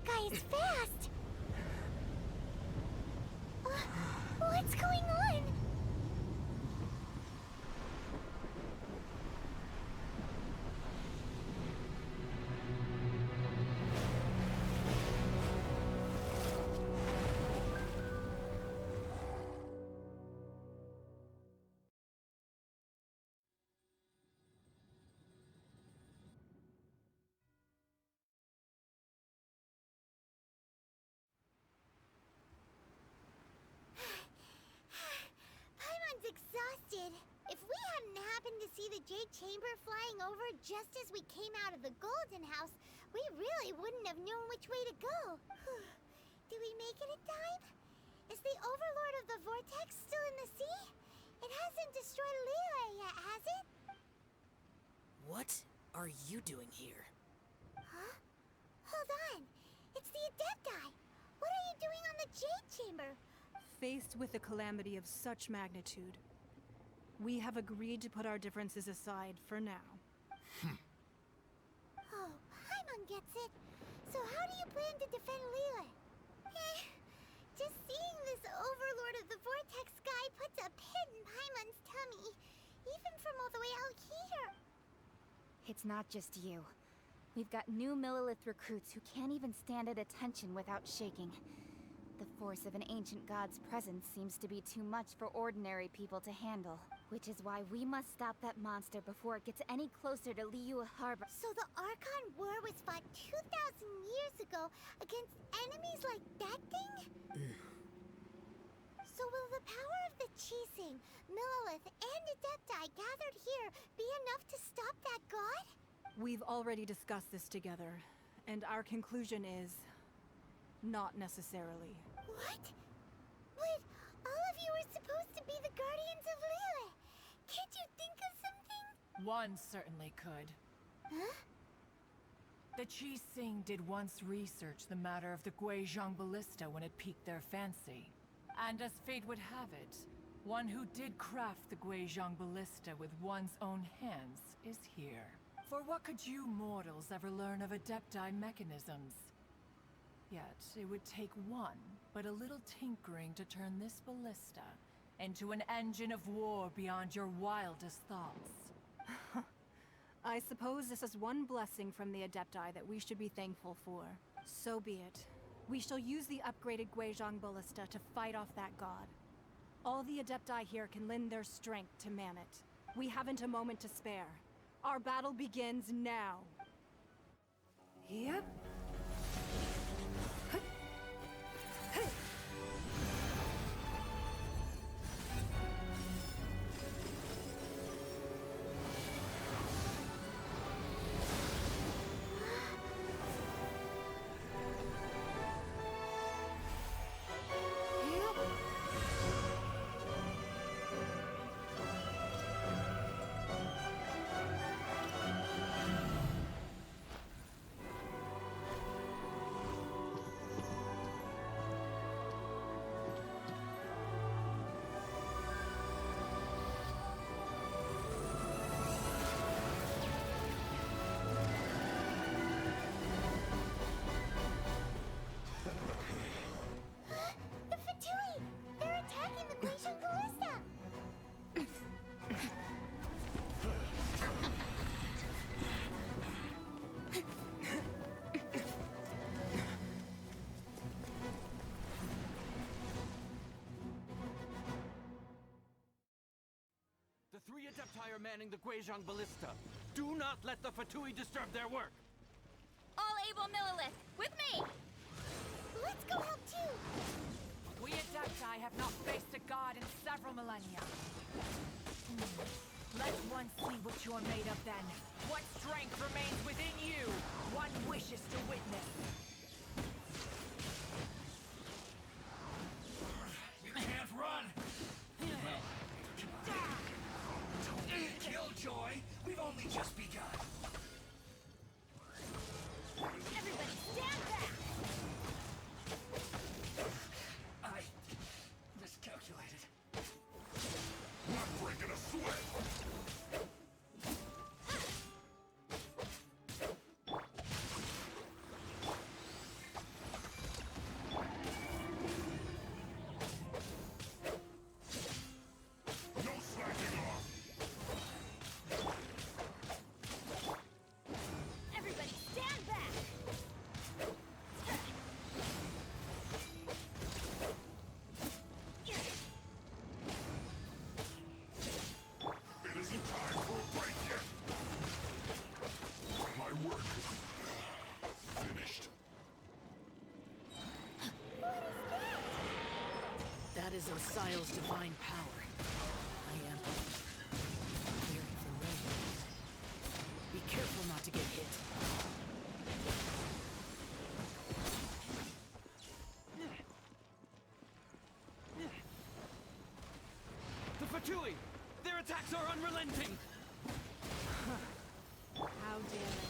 guy is fast! What's going on? Exhausted. If we hadn't happened to see the Jade Chamber flying over just as we came out of the Golden House, we really wouldn't have known which way to go. Did we make it in time? Is the Overlord of the Vortex still in the sea? It hasn't destroyed Liyue yet, has it? What are you doing here? Huh? Hold on. It's the Adepti. What are you doing on the Jade Chamber? Faced with a calamity of such magnitude, we have agreed to put our differences aside for now. Oh, Paimon gets it. So how do you plan to defend Liyue? Just seeing this Overlord of the Vortex guy puts a pit in Paimon's tummy, even from all the way out here. It's not just you. We've got new Millilith recruits who can't even stand at attention without shaking. The force of an ancient god's presence seems to be too much for ordinary people to handle. Which is why we must stop that monster before it gets any closer to Liyue Harbor. So the Archon War was fought 2,000 years ago against enemies like that thing? So will the power of the Qixing, Millilith, and Adepti gathered here be enough to stop that god? We've already discussed this together, and our conclusion is... not necessarily. What? But all of you were supposed to be the guardians of Liyue. Can't you think of something? One certainly could. Huh? The Qixing did once research the matter of the Guizhong Ballista when it piqued their fancy. And as fate would have it, one who did craft the Guizhong Ballista with one's own hands is here. For what could you mortals ever learn of Adepti mechanisms? Yet, it would take one, but a little tinkering to turn this ballista into an engine of war beyond your wildest thoughts. I suppose this is one blessing from the Adepti that we should be thankful for. So be it. We shall use the upgraded Guizhong Ballista to fight off that god. All the Adepti here can lend their strength to man it. We haven't a moment to spare. Our battle begins now. Yep. The Fatui! They're attacking the Guizhong Ballista! The three Adepti are manning the Guizhong Ballista. Do not let the Fatui disturb their work! All able Millilith, with me! Let's go help too! We Adepti have not faced a god in several millennia. Let one see what you're made of then. What strength remains within you, one wishes to witness. You can't run! Killjoy, we've only just begun. Everybody stand back! I miscalculated. Not breaking a sweat! Zosile's divine power. I am very familiar. Be careful not to get hit. The Fatui! Their attacks are unrelenting! How daring.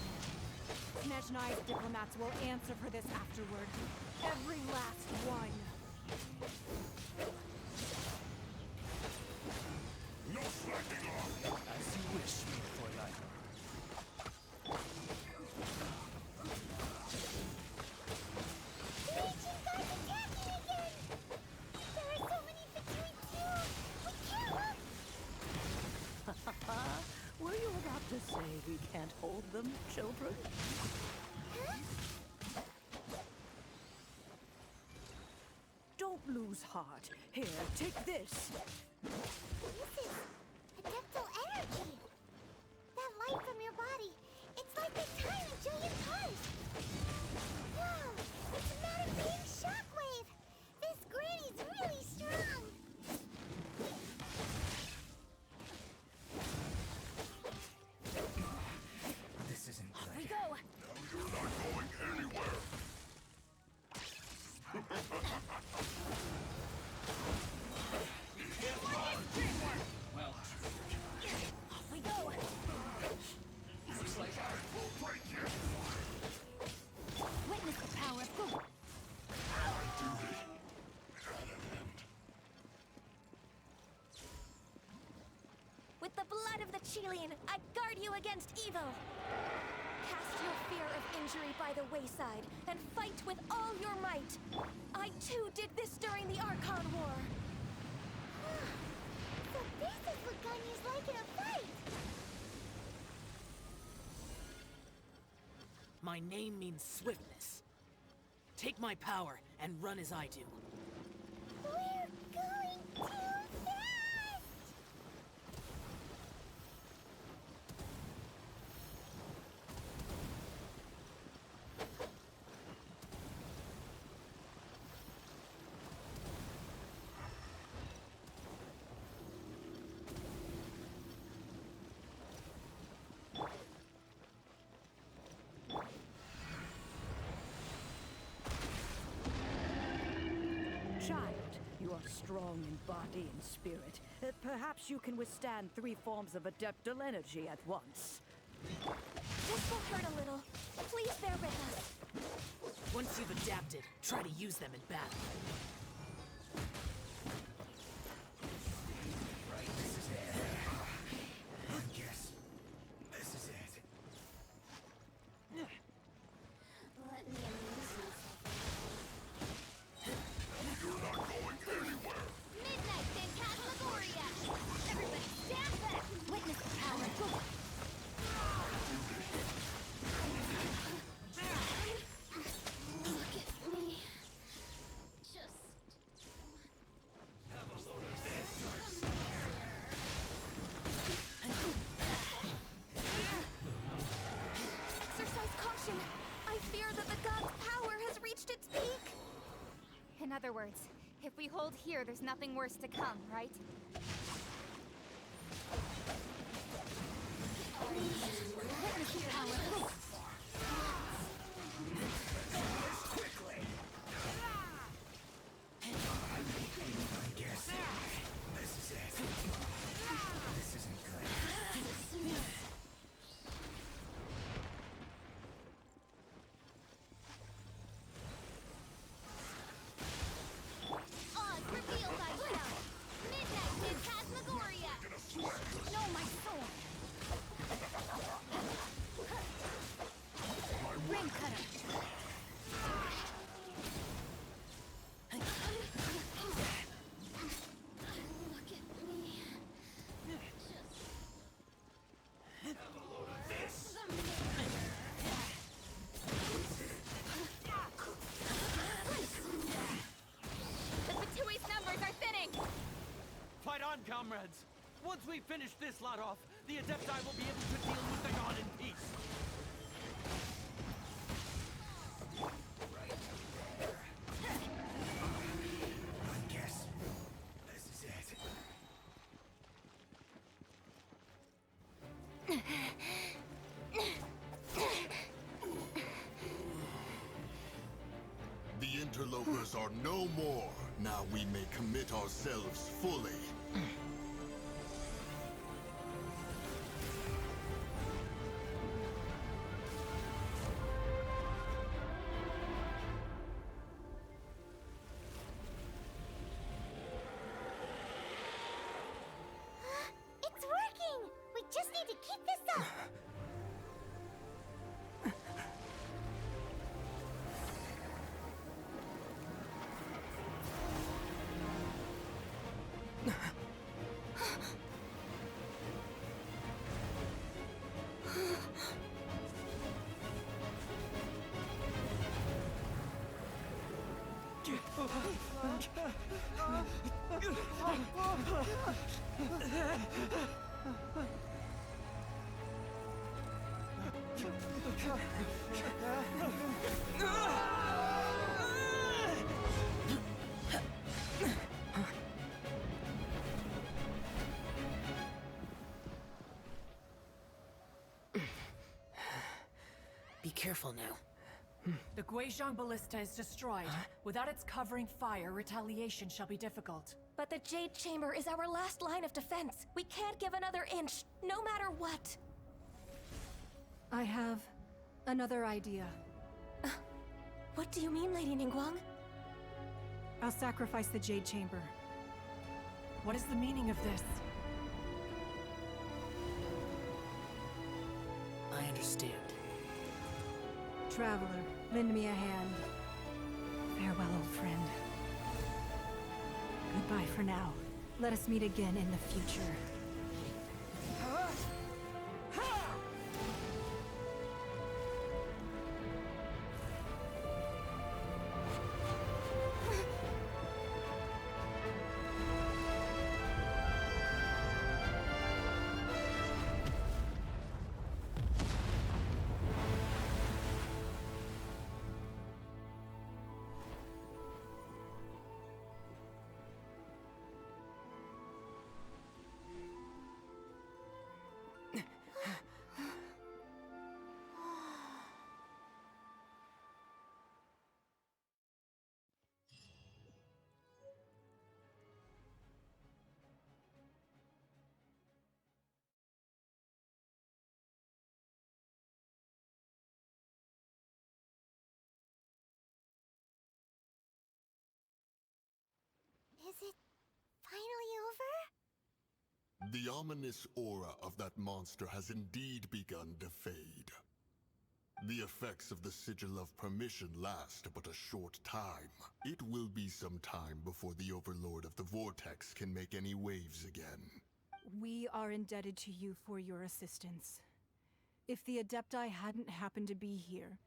Snezhnai's diplomats will answer for this afterward. Every last one. No slacking off! As you wish, Fräulein. The ancient god's attacking again! There are so many Fatui too! We can't look! Were you about to say we can't hold them, children? Huh? Don't lose heart. Here, take this. This is adeptal energy! That light from your body, it's like the tiny Julian cars! Wow! It's not a big shockwave! This granny's really strong! This isn't good. We go! You're not going anywhere! Well, Off we go! looks like I will break you! Witness the power of Fu. My duty at an end. With the blood of the Chilean, I guard you against evil! Cast your fear of injury by the wayside, and fight with all your might! I too did this during the Archon War! So this is what Ganyu's like in a fight! My name means swiftness. Take my power and run as I do. We're going too fast! Child, you are strong in body and spirit. Perhaps you can withstand 3 forms of adeptal energy at once. This will hurt a little. Please bear with us. Once you've adapted, try to use them in battle. Right, this is it. I guess this is it. Let me amuse myself. You're not going anywhere! Midnight Phantasmagoria! Everybody stand back! Witness the power of Fu. Look at me. Just... Exercise caution. I fear that the god's power has reached its peak. In other words, if we hold here, there's nothing worse to come, right? Witness the power of Fu. I guess this is it. This isn't good. Oz, reveal thyself! Midnight Phantasmagoria! No, my sword. Ring cutter. Look at me. The Fatui's numbers are thinning. Fight on, comrades! Once we finish this lot off, the Adepti will be able to deal with the god in peace! I guess interlopers are no more. Now we may commit ourselves fully. It's working! We just need to keep this up! Be careful now. The Guizhong Ballista is destroyed. Without its covering fire, retaliation shall be difficult. But the Jade Chamber is our last line of defense. We can't give another inch, no matter what. I have another idea. What do you mean, Lady Ningguang? I'll sacrifice the Jade Chamber. What is the meaning of this? I understand. Traveler, lend me a hand. Farewell, old friend. Goodbye for now. Let us meet again in the future. Is it finally over? The ominous aura of that monster has indeed begun to fade. The effects of the Sigil of Permission last but a short time. It will be some time before the Overlord of the Vortex can make any waves again. We are indebted to you for your assistance. If the Adepti hadn't happened to be here,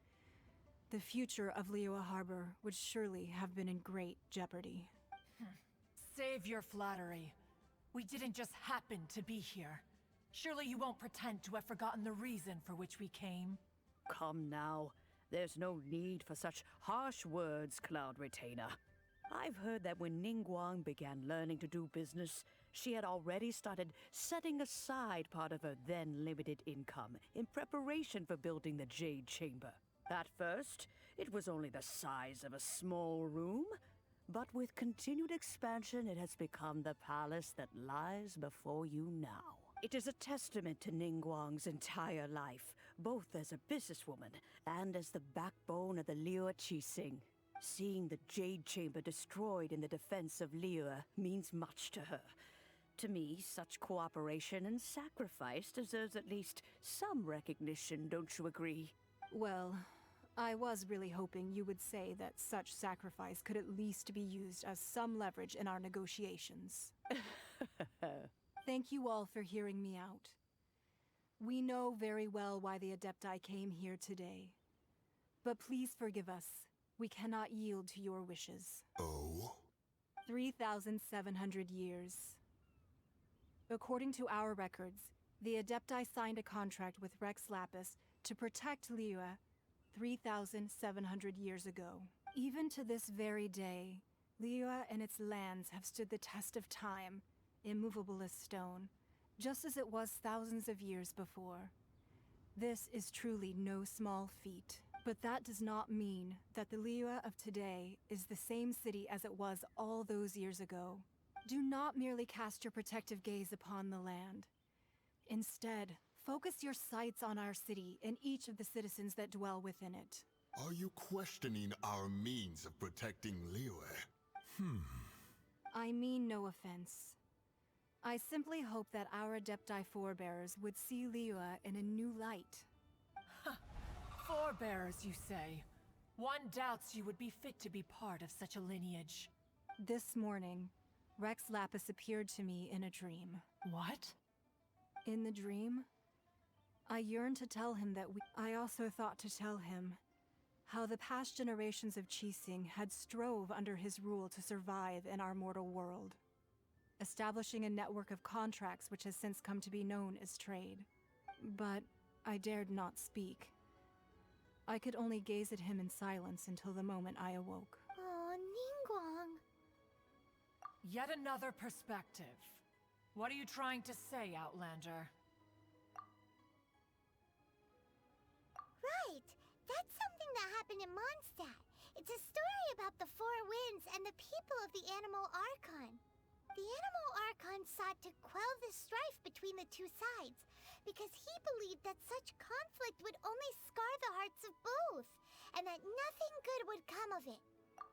the future of Liyue Harbor would surely have been in great jeopardy. Save your flattery. We didn't just happen to be here. Surely you won't pretend to have forgotten the reason for which we came. Come now. There's no need for such harsh words, Cloud Retainer. I've heard that when Ningguang began learning to do business, she had already started setting aside part of her then limited income in preparation for building the Jade Chamber. At first, it was only the size of a small room, but with continued expansion, it has become the palace that lies before you now. It is a testament to Ningguang's entire life, both as a businesswoman and as the backbone of the Liyue Qixing. Seeing the Jade Chamber destroyed in the defense of Liyue means much to her. To me, such cooperation and sacrifice deserves at least some recognition, don't you agree? Well, I was really hoping you would say that such sacrifice could at least be used as some leverage in our negotiations. Thank you all for hearing me out. We know very well why the Adepti came here today. But please forgive us. We cannot yield to your wishes. Oh? 3,700 years. According to our records, the Adepti signed a contract with Rex Lapis to protect Liyue 3,700 years ago. Even to this very day, Liyue and its lands have stood the test of time, immovable as stone, just as it was thousands of years before. This is truly no small feat. But that does not mean that the Liyue of today is the same city as it was all those years ago. Do not merely cast your protective gaze upon the land. Instead, focus your sights on our city and each of the citizens that dwell within it. Are you questioning our means of protecting Liyue? I mean no offense. I simply hope that our Adepti forebears would see Liyue in a new light. Forebearers, you say? One doubts you would be fit to be part of such a lineage. This morning, Rex Lapis appeared to me in a dream. What? In the dream, I yearned to tell him that I also thought to tell him how the past generations of Qixing had strove under his rule to survive in our mortal world, establishing a network of contracts which has since come to be known as trade. But I dared not speak. I could only gaze at him in silence until the moment I awoke. Oh, Ningguang. Yet another perspective. What are you trying to say, Outlander? Right. That's something that happened in Mondstadt. It's a story about the Four Winds and the people of the Animal Archon. The Animal Archon sought to quell the strife between the two sides, because he believed that such conflict would only scar the hearts of both, and that nothing good would come of it.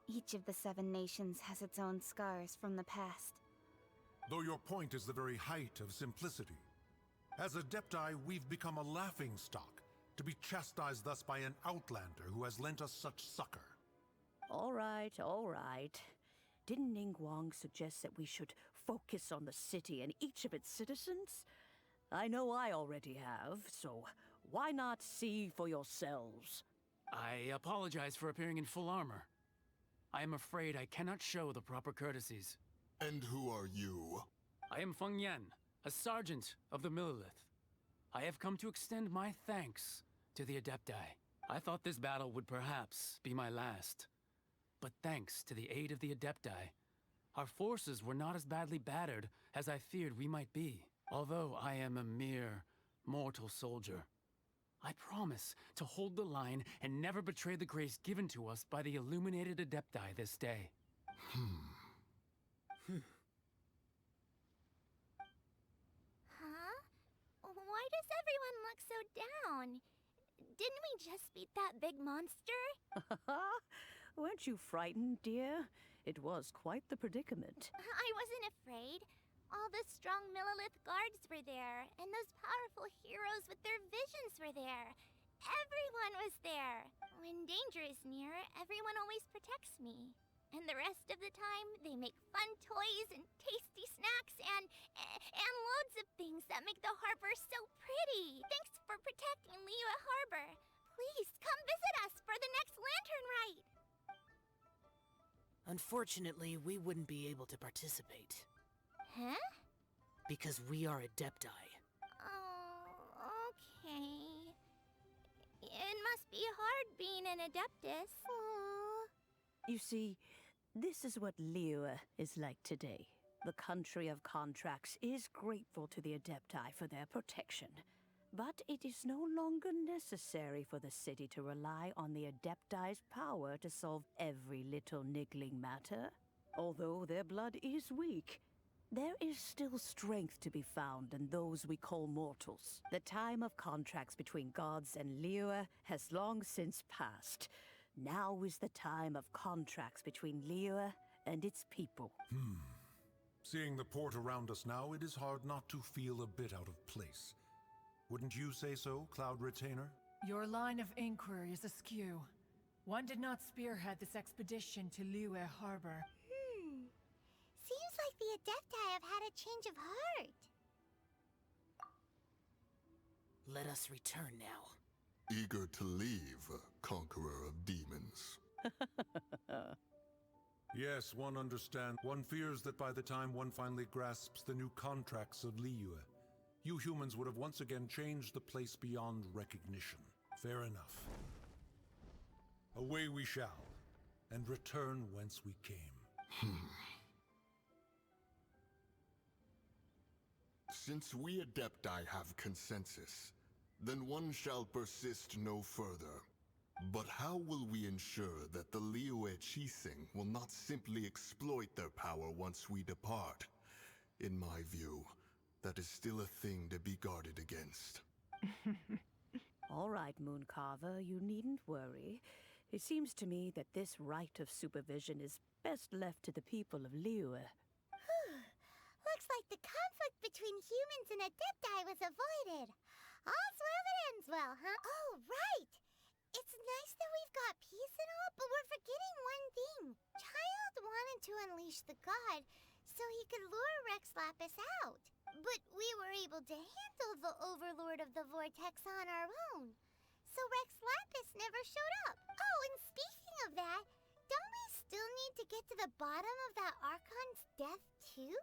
Each of the 7 nations has its own scars from the past. Though your point is the very height of simplicity. As Adepti, we've become a laughingstock, to be chastised thus by an outlander who has lent us such succor. All right, all right. Didn't Ningguang suggest that we should focus on the city and each of its citizens? I know I already have, so why not see for yourselves? I apologize for appearing in full armor. I am afraid I cannot show the proper courtesies. And who are you? I am Feng Yan, a sergeant of the Millilith. I have come to extend my thanks to the Adepti. I thought this battle would perhaps be my last. But thanks to the aid of the Adepti, our forces were not as badly battered as I feared we might be. Although I am a mere mortal soldier, I promise to hold the line and never betray the grace given to us by the illuminated Adepti this day. Huh? Why does everyone look so down? Didn't we just beat that big monster? Weren't you frightened, dear? It was quite the predicament. I wasn't afraid. All the strong Millilith guards were there, and those powerful heroes with their visions were there. Everyone was there. When danger is near, everyone always protects me. And the rest of the time, they make fun toys and tasty snacks and loads of things that make the harbor so pretty. Thanks for protecting Liyue Harbor. Please come visit us for the next lantern rite. Unfortunately, we wouldn't be able to participate. Huh? Because we are Adepti. Oh, okay. It must be hard being an Adeptus. You see, this is what Liyue is like today. The country of contracts is grateful to the Adepti for their protection. But it is no longer necessary for the city to rely on the Adepti's power to solve every little niggling matter. Although their blood is weak, there is still strength to be found in those we call mortals. The time of contracts between gods and Liyue has long since passed. Now is the time of contracts between Liyue and its people. Seeing the port around us now, it is hard not to feel a bit out of place. Wouldn't you say so, Cloud Retainer? Your line of inquiry is askew. One did not spearhead this expedition to Liyue Harbor. Seems like the Adepti have had a change of heart. Let us return now. Eager to leave, conqueror of demons. Yes, one understands. One fears that by the time one finally grasps the new contracts of Liyue, you humans would have once again changed the place beyond recognition. Fair enough. Away we shall, and return whence we came. Since we Adepti have consensus, then one shall persist no further. But how will we ensure that the Liyue Qixing will not simply exploit their power once we depart? In my view, that is still a thing to be guarded against. All right, Mooncarver, you needn't worry. It seems to me that this right of supervision is best left to the people of Liyue. Looks like the conflict between humans and Adepti was avoided. All's well that ends well, huh? Oh, right! It's nice that we've got peace and all, but we're forgetting one thing. Child wanted to unleash the god so he could lure Rex Lapis out. But we were able to handle the Overlord of the Vortex on our own. So Rex Lapis never showed up. Oh, and speaking of that, don't we still need to get to the bottom of that Archon's death too?